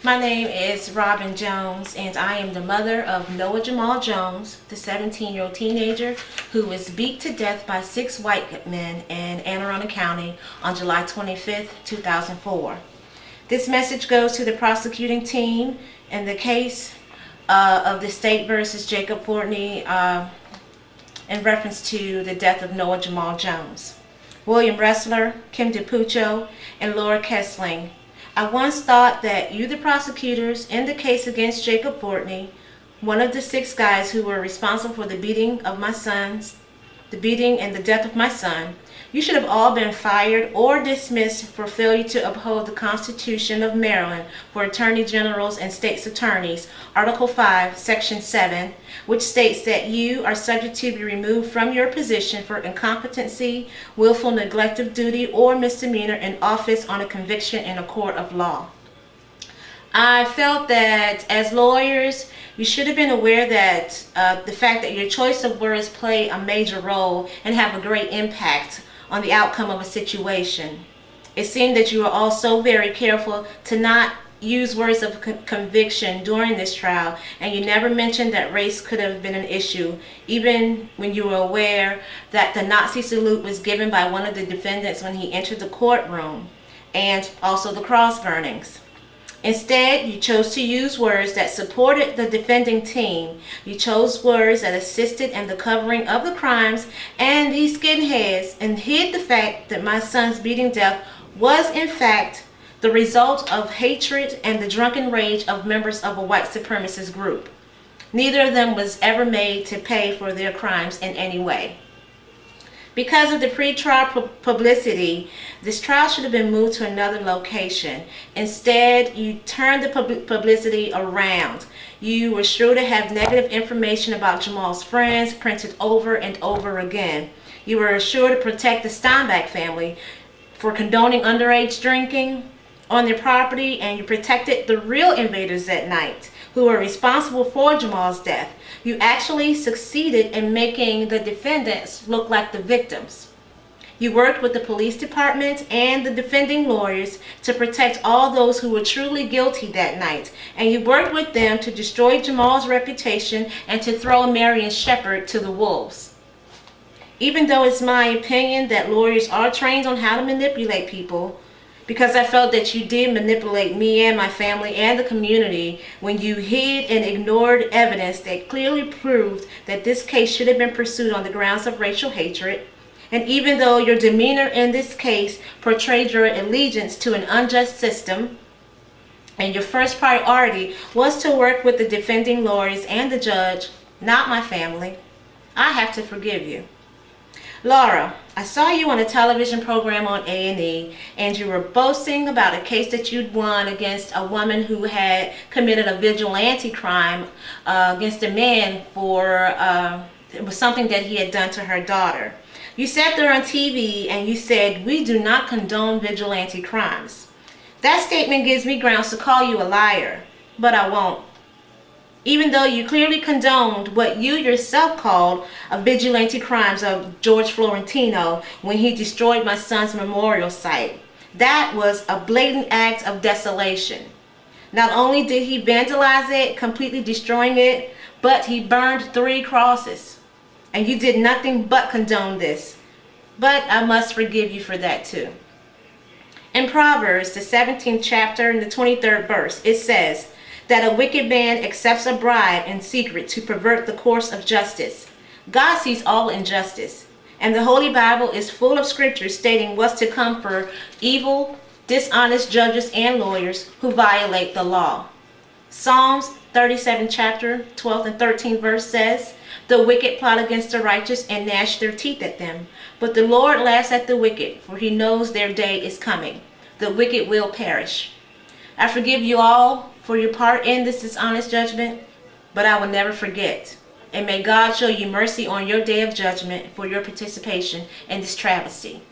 My name is Robin Jones, and I am the mother of Noah Jamahl Jones, the 17-year-old teenager who was beat to death by 6 white men in Anne Arundel County on July 25th, 2004. This message goes to the prosecuting team in the case of the state versus Jacob Fortney in reference to the death of Noah Jamahl Jones. William Ressler, Kim DiPuccio, and Laura Kessling. I once thought that you, the prosecutors, in the case against Jacob Fortney, one of the 6 guys who were responsible for the beating and the death of my son, you should have all been fired or dismissed for failure to uphold the Constitution of Maryland for Attorney Generals and State's Attorneys, Article 5, Section 7, which states that you are subject to be removed from your position for incompetency, willful neglect of duty, or misdemeanor in office on a conviction in a court of law. I felt that as lawyers, you should have been aware that the fact that your choice of words play a major role and have a great impact on the outcome of a situation. It seemed that you were all so very careful to not use words of conviction during this trial, and you never mentioned that race could have been an issue, even when you were aware that the Nazi salute was given by one of the defendants when he entered the courtroom, and also the cross burnings. Instead, you chose to use words that supported the defending team. You chose words that assisted in the covering of the crimes and these skinheads, and hid the fact that my son's beating death was in fact the result of hatred and the drunken rage of members of a white supremacist group. Neither of them was ever made to pay for their crimes in any way. Because of the pre-trial publicity, this trial should have been moved to another location. Instead, you turned the publicity around. You were sure to have negative information about Jamahl's friends printed over and over again. You were sure to protect the Steinbeck family for condoning underage drinking on their property, and you protected the real invaders that night who were responsible for Jamahl's death. You actually succeeded in making the defendants look like the victims. You worked with the police department and the defending lawyers to protect all those who were truly guilty that night, and you worked with them to destroy Jamahl's reputation and to throw Marion Shepard to the wolves. Even though it's my opinion that lawyers are trained on how to manipulate people, because I felt that you did manipulate me and my family and the community when you hid and ignored evidence that clearly proved that this case should have been pursued on the grounds of racial hatred. And even though your demeanor in this case portrayed your allegiance to an unjust system, and your first priority was to work with the defending lawyers and the judge, not my family, I have to forgive you. Laura, I saw you on a television program on A&E, and you were boasting about a case that you'd won against a woman who had committed a vigilante crime against a man for it was something that he had done to her daughter. You sat there on TV and you said, "We do not condone vigilante crimes." That statement gives me grounds to call you a liar, but I won't. Even though you clearly condoned what you yourself called a vigilante crimes of George Florentino when he destroyed my son's memorial site. That was a blatant act of desolation. Not only did he vandalize it, completely destroying it, but he burned 3 crosses. And you did nothing but condone this. But I must forgive you for that too. In Proverbs, the 17th chapter and the 23rd verse, it says that a wicked man accepts a bribe in secret to pervert the course of justice. God sees all injustice, and the Holy Bible is full of scriptures stating what's to come for evil, dishonest judges and lawyers who violate the law. Psalms 37 chapter 12th and 13th verse says, "The wicked plot against the righteous and gnash their teeth at them. But the Lord laughs at the wicked, for he knows their day is coming. The wicked will perish." I forgive you all for your part in this dishonest judgment, but I will never forget. And may God show you mercy on your day of judgment for your participation in this travesty.